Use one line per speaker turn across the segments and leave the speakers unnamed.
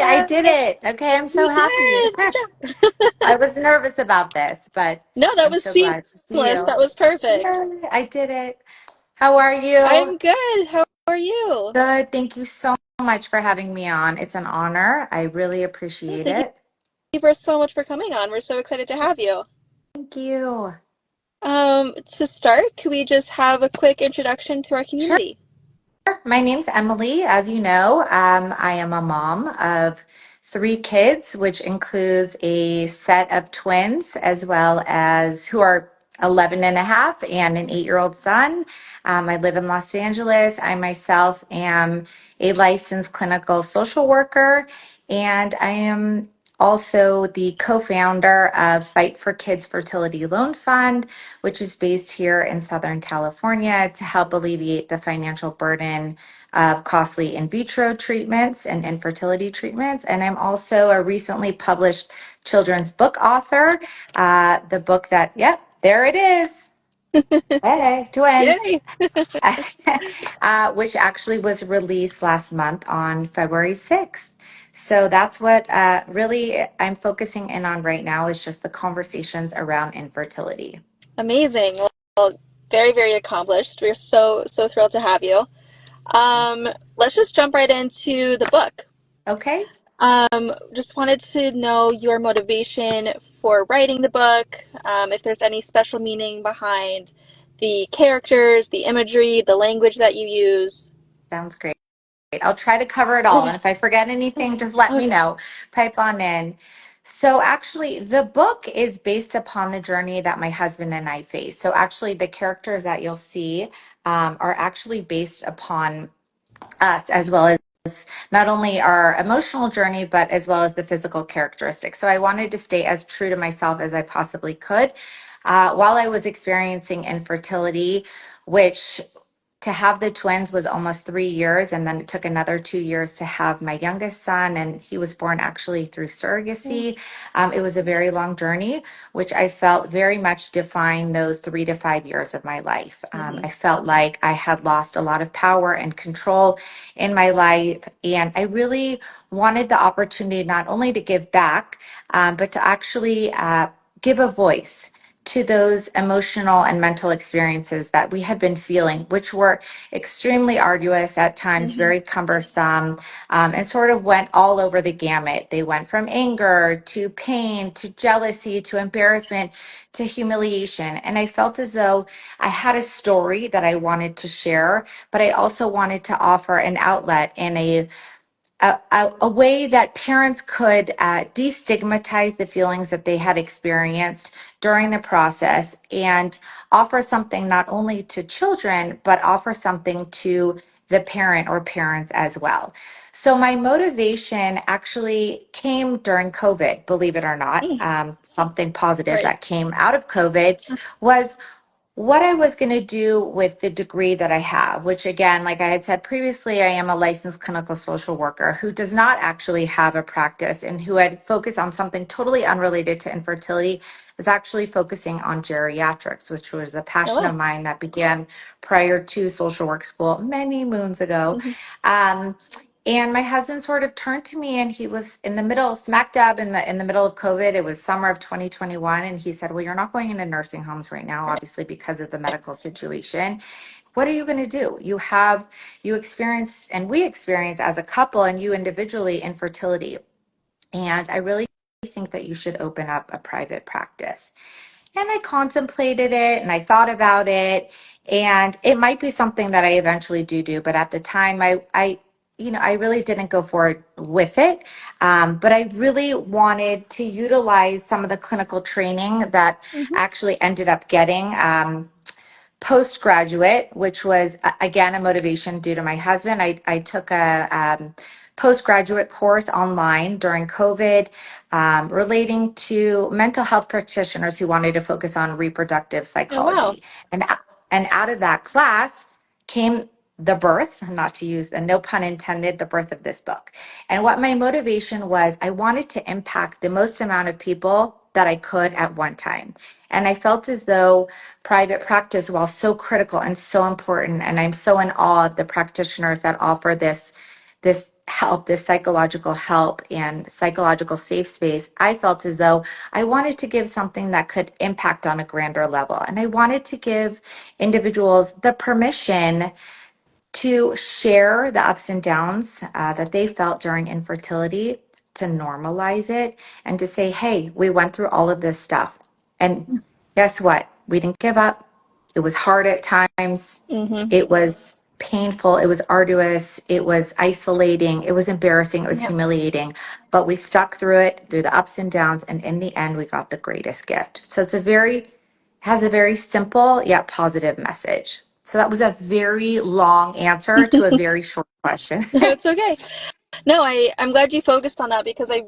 I did it. Okay, I'm so
You
happy.
did. Good job.
I was nervous about this, but
No, that
I'm
was
so glad to see
seamless.
you.
That was perfect.
Yay, I did it. How are you?
I'm good. How are you?
Good. Thank you so much for having me on. It's an honor. I really
Oh,
appreciate
thank
it.
you for so much for coming on. We're so excited to have you.
Thank you.
To start, could we just have a quick introduction to our
Sure.
community?
My name's Emily. As you know, I am a mom of three kids, which includes a set of twins, as well as who are 11 and a half and an 8-year-old son. I live in Los Angeles. I myself am a licensed clinical social worker, and I am also the co-founder of Fight for Kids Fertility Loan Fund, which is based here in Southern California to help alleviate the financial burden of costly in vitro treatments and infertility treatments. And I'm also a recently published children's book author. The book that, yep, there it is. Hey, twins.
Yay!
Which actually was released last month on February 6th. So that's what really I'm focusing in on right now is just the conversations around infertility.
Amazing. Well, very, very accomplished. We're so thrilled to have you. Um, let's just jump right into the book.
Okay.
Just wanted to know your motivation for writing the book, if there's any special meaning behind the characters, the imagery, the language that you use.
Sounds great. I'll try to cover it all. And
Okay.
if I forget anything, just let me
Okay.
know. Pipe on in. So, actually, the book is based upon the journey that my husband and I faced. So, actually, the characters that you'll see are actually based upon us, as well as not only our emotional journey, but as well as the physical characteristics. So, I wanted to stay as true to myself as I possibly could. While I was experiencing infertility, which to have the twins was almost 3 years, and then it took another 2 years to have my youngest son, and he was born actually through surrogacy. It was a very long journey, which I felt very much defined those 3 to 5 years of my life.
Mm-hmm.
I felt like I had lost a lot of power and control in my life, and I really wanted the opportunity not only to give back, but to actually give a voice to those emotional and mental experiences that we had been feeling, which were extremely arduous at times,
Mm-hmm.
very cumbersome, and sort of went all over the gamut. They went from anger to pain to jealousy to embarrassment to humiliation. And I felt as though I had a story that I wanted to share, but I also wanted to offer an outlet in a way that parents could destigmatize the feelings that they had experienced during the process and offer something not only to children, but offer something to the parent or parents as well. So, my motivation actually came during COVID, believe it or not.
Mm.
Something positive
Right.
that came out of COVID was what I was going to do with the degree that I have, which again, like I had said previously, I am a licensed clinical social worker who does not actually have a practice and who had focused on something totally unrelated to infertility, was actually focusing on geriatrics, which was a
Oh,
passion of
wow.
mine that began prior to social work school many moons ago.
Mm-hmm.
Um, and my husband sort of turned to me and he was in the middle, smack dab in the middle of COVID. It was summer of 2021. And he said, well, you're not going into nursing homes right now,
Right.
obviously, because of the medical situation. What are you going to do? You experience, and we experience as a couple and you individually infertility. And I really think that you should open up a private practice. And I contemplated it and I thought about it. And it might be something that I eventually do. But at the time, I really didn't go forward with it. But I really wanted to utilize some of the clinical training that
Mm-hmm.
actually ended up getting. Postgraduate, which was again a motivation due to my husband. I took a postgraduate course online during COVID relating to mental health practitioners who wanted to focus on reproductive
Oh, wow.
psychology. And out of that class came the birth, not to use the no pun intended, the birth of this book. And what my motivation was, I wanted to impact the most amount of people that I could at one time. And I felt as though private practice, while so critical and so important, and I'm so in awe of the practitioners that offer this help, this psychological help and psychological safe space, I felt as though I wanted to give something that could impact on a grander level. And I wanted to give individuals the permission to share the ups and downs that they felt during infertility, to normalize it, and to say, hey, we went through all of this stuff. And guess what? We didn't give up. It was hard at times.
Mm-hmm.
It was painful. It was arduous. It was isolating. It was embarrassing. It was
Yep.
humiliating. But we stuck through it, through the ups and downs. And in the end, we got the greatest gift. So has a very simple yet positive message. So that was a very long answer to a very short question.
It's okay. No, I'm glad you focused on that because I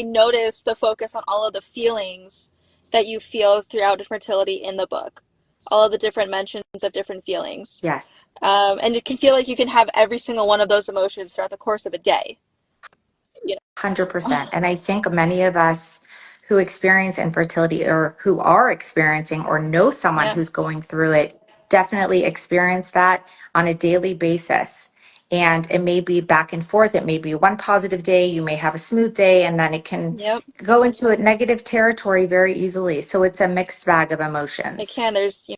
noticed the focus on all of the feelings that you feel throughout infertility in the book. All of the different mentions of different feelings.
Yes.
And it can feel like you can have every single one of those emotions throughout the course of a day. You know?
100%. And I think many of us who experience infertility or who are experiencing or know someone
Yeah.
who's going through it definitely experience that on a daily basis. And it may be back and forth. It may be one positive day, you may have a smooth day, and then it can
Yep.
go into a negative territory very easily. So it's a mixed bag of
It
emotions.
can. There's,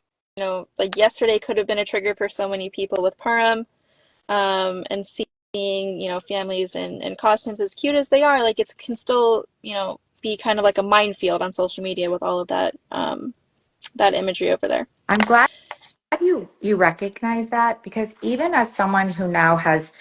like yesterday could have been a trigger for so many people with Purim. And seeing, families in costumes as cute as they are, like it can still, be kind of like a minefield on social media with all of that imagery over there.
I'm glad you recognize that, because even as someone who now has,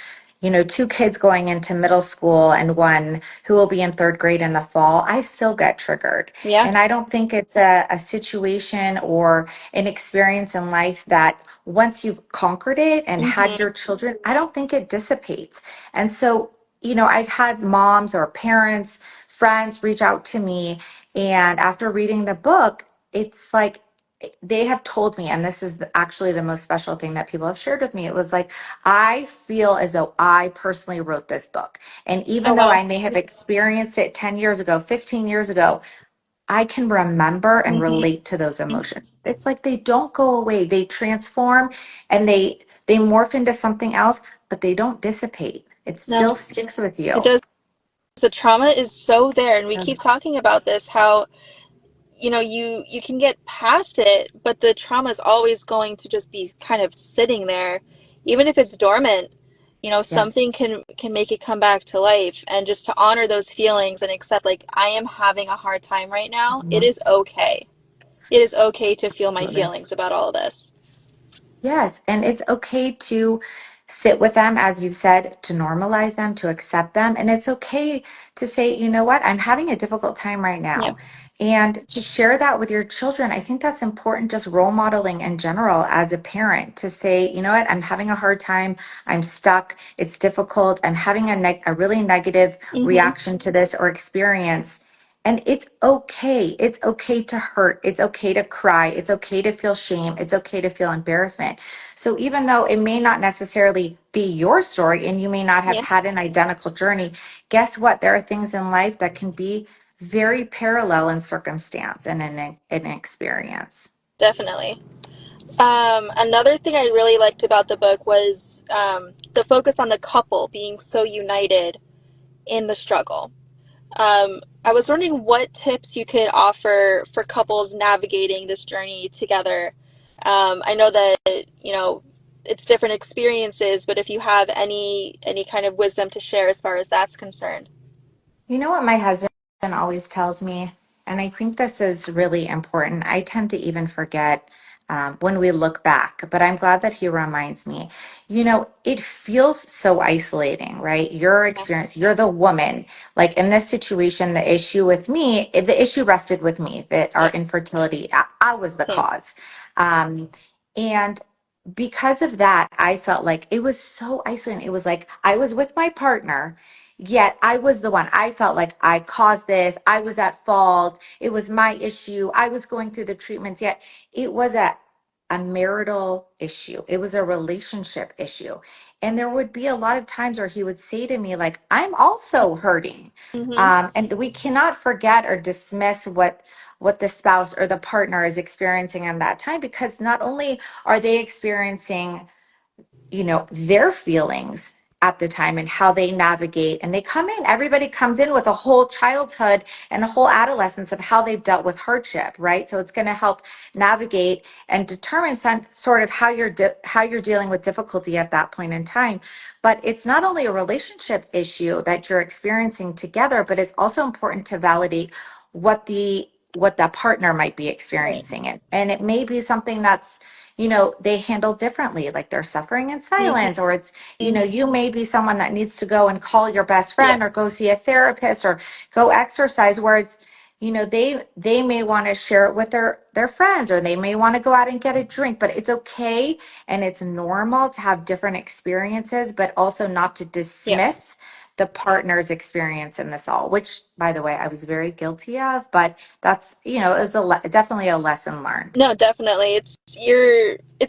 two kids going into middle school and one who will be in third grade in the fall, I still get triggered.
Yeah.
And I don't think it's a situation or an experience in life that once you've conquered it and had
Mm-hmm.
your children, I don't think it dissipates. And so, I've had moms or parents, friends reach out to me, and after reading the book, it's like they have told me, and this is actually the most special thing that people have shared with me. It was like, I feel as though I personally wrote this book. And
Oh
even though
wow.
I may have experienced it 10 years ago, 15 years ago, I can remember and
Mm-hmm.
relate to those emotions. It's like they don't go away. They transform and they morph into something else, but they don't dissipate. It
No,
still sticks with
it
you.
does. The trauma is so there, and we keep talking about this, how you can get past it, but the trauma is always going to just be kind of sitting there, even if it's dormant. Something
Yes.
can make it come back to life, and just to honor those feelings and accept, like, I am having a hard time right now. It
Mhm.
is okay. It is okay to feel my
Absolutely.
feelings about all of this.
Yes, and it's okay to sit with them, as you've said, to normalize them, to accept them. And it's okay to say, you know what, I'm having a difficult time right
Yeah.
now. And to share that with your children, I think that's important, just role modeling in general as a parent, to say, you know what, I'm having a hard time. I'm stuck. It's difficult. I'm having a really negative
Mm-hmm.
reaction to this or experience. And it's okay. It's okay to hurt. It's okay to cry. It's okay to feel shame. It's okay to feel embarrassment. So even though it may not necessarily be your story and you may not have
Yeah,
had an identical journey, guess what? There are things in life that can be very parallel in circumstance and in experience.
definitely. Another thing I really liked about the book was the focus on the couple being so united in the struggle. I was wondering what tips you could offer for couples navigating this journey together. I know that it's different experiences, but if you have any kind of wisdom to share as far as that's concerned.
You know what my husband always tells me? And I think this is really important. I tend to even forget when we look back, but I'm glad that he reminds me. It feels so isolating, right? Your
Yeah,
experience, you're the woman. Like in this situation, the issue rested with me, that our
yeah,
infertility, I was the
same.
cause. Um, and because of that, I felt like it was so isolating. It was like I was with my partner. Yet I was the one. I felt like I caused this. I was at fault. It was my issue. I was going through the treatments. Yet it was a marital issue. It was a relationship issue. And there would be a lot of times where he would say to me, like, I'm also hurting.
Mm-hmm.
And we cannot forget or dismiss what the spouse or the partner is experiencing in that time, because not only are they experiencing their feelings at the time and how they navigate. And they come in, everybody comes in with a whole childhood and a whole adolescence of how they've dealt with hardship, right? So it's going to help navigate and determine sort of how how you're dealing with difficulty at that point in time. But it's not only a relationship issue that you're experiencing together, but it's also important to validate what the partner might be
Right.
experiencing it. And it may be something that's, they handle differently, like they're suffering in
Mm-hmm.
silence, or it's, you may be someone that needs to go and call your best
Yep.
friend or go see a therapist or go exercise. Whereas, they may want to share it with their friends, or they may want to go out and get a drink, but it's okay. And it's normal to have different experiences, but also not to
Yep.
dismiss the partner's experience in this all, which by the way, I was very guilty of, but that's, it was definitely a lesson learned.
No, definitely. It's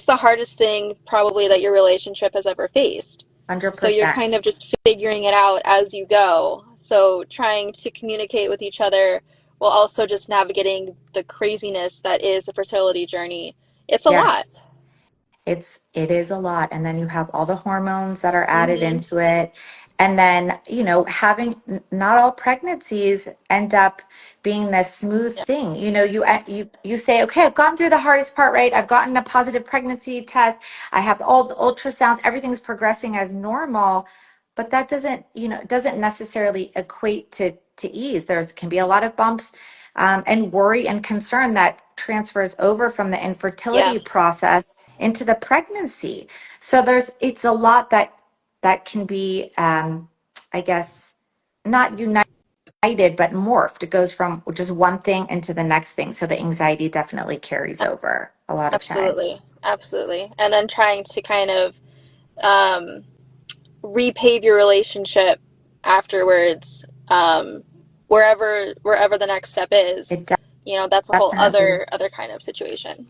the hardest thing probably that your relationship has ever faced. So you're
100%.
kind of just figuring it out as you go. So trying to communicate with each other while also just navigating the craziness that is a fertility journey. It's a lot.
Yes. It is a lot. And then you have all the hormones that are added
Mm-hmm.
into it. And then, having not all pregnancies end up being this smooth
Yeah.
thing. You say, okay, I've gone through the hardest part, right? I've gotten a positive pregnancy test. I have all the ultrasounds, everything's progressing as normal. But that doesn't necessarily equate to ease. There's can be a lot of bumps, and worry and concern that transfers over from the
Yeah.
infertility process into the pregnancy. So it's a lot that can be, I guess, not united, but morphed. It goes from just one thing into the next thing. So the anxiety definitely carries over a lot of
Absolutely.
times.
Absolutely. And then trying to kind of um, repave your relationship afterwards, wherever the next step is.
It
That's a whole
definitely.
other kind of situation.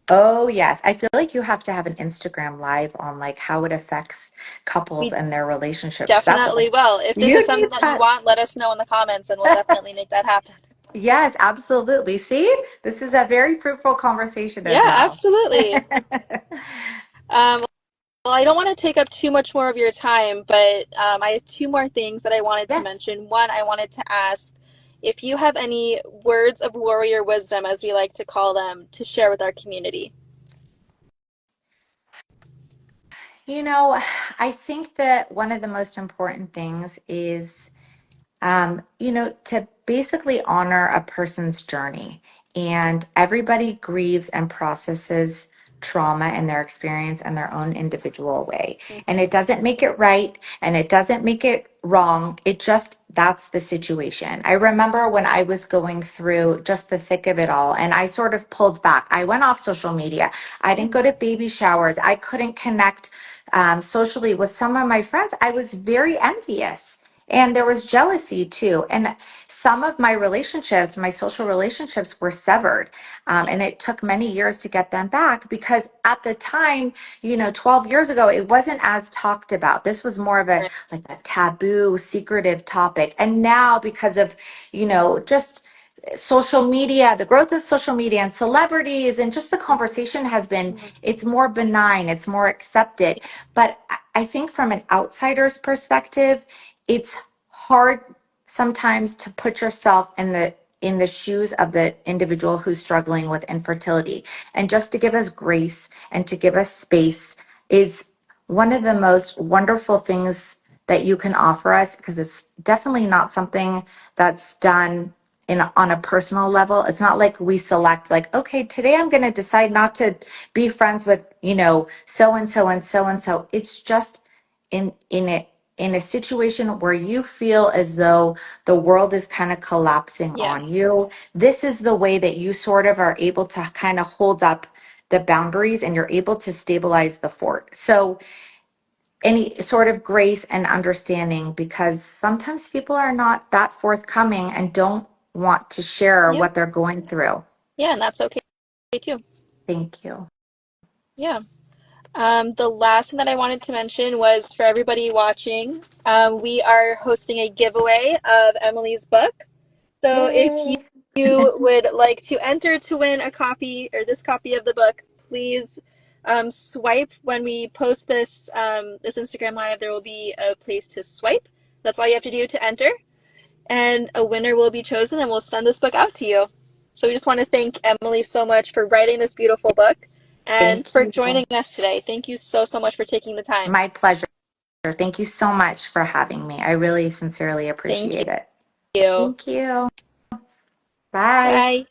Oh, yes. I feel like you have to have an Instagram live on like how it affects couples
We
and their relationships. That's
definitely will. If this is
you
something
need
that you
that.
want, let us know in the comments and we'll definitely make that happen.
Yes, absolutely. See, this is a very fruitful conversation as
Yeah,
well.
absolutely. Um, well, I don't want to take up too much more of your time, but I have two more things that I wanted to
Yes.
mention. One, I wanted to ask if you have any words of warrior wisdom, as we like to call them, to share with our community.
I think that one of the most important things is to basically honor a person's journey. And everybody grieves and processes trauma and their experience in their own individual way. And it doesn't make it right and it doesn't make it wrong. It just, that's the situation. I remember when I was going through just the thick of it all, and I sort of pulled back. I went off social media. I didn't go to baby showers. I couldn't connect socially with some of my friends. I was very envious. And there was jealousy too. And some of my relationships, my social relationships were severed. And it took many years to get them back because at the time, 12 years ago, it wasn't as talked about. This was more of a
Right.
like a taboo, secretive topic. And now because of, just social media, the growth of social media and celebrities and just the conversation has been,
Mhm.
it's more benign, it's more accepted. But I think from an outsider's perspective, it's hard sometimes to put yourself in the shoes of the individual who's struggling with infertility. And just to give us grace and to give us space is one of the most wonderful things that you can offer us, because it's definitely not something that's done on a personal level. It's not like we select like, okay, today I'm going to decide not to be friends with, so and so and so and so. It's just in a situation where you feel as though the world is kind of collapsing
Yeah.
on you. This is the way that you sort of are able to kind of hold up the boundaries and you're able to stabilize the fort. So any sort of grace and understanding, because sometimes people are not that forthcoming and don't want to share
Yeah.
what they're going through.
Yeah, and that's okay too.
Thank you.
Yeah. The last thing that I wanted to mention was for everybody watching, we are hosting a giveaway of Emily's book. So if
Yay.
you would like to enter to win a copy or this copy of the book, please Swipe when we post this Instagram live. There will be a place to swipe. That's all you have to do to enter, and a winner will be chosen, and we'll send this book out to you. So we just want to thank Emily so much for writing this beautiful book and
Thank
for
you.
joining us today. Thank you so, so much for taking the time.
My pleasure. Thank you so much for having me. I really sincerely
Thank
appreciate it.
you.
Thank you. Bye.
Bye.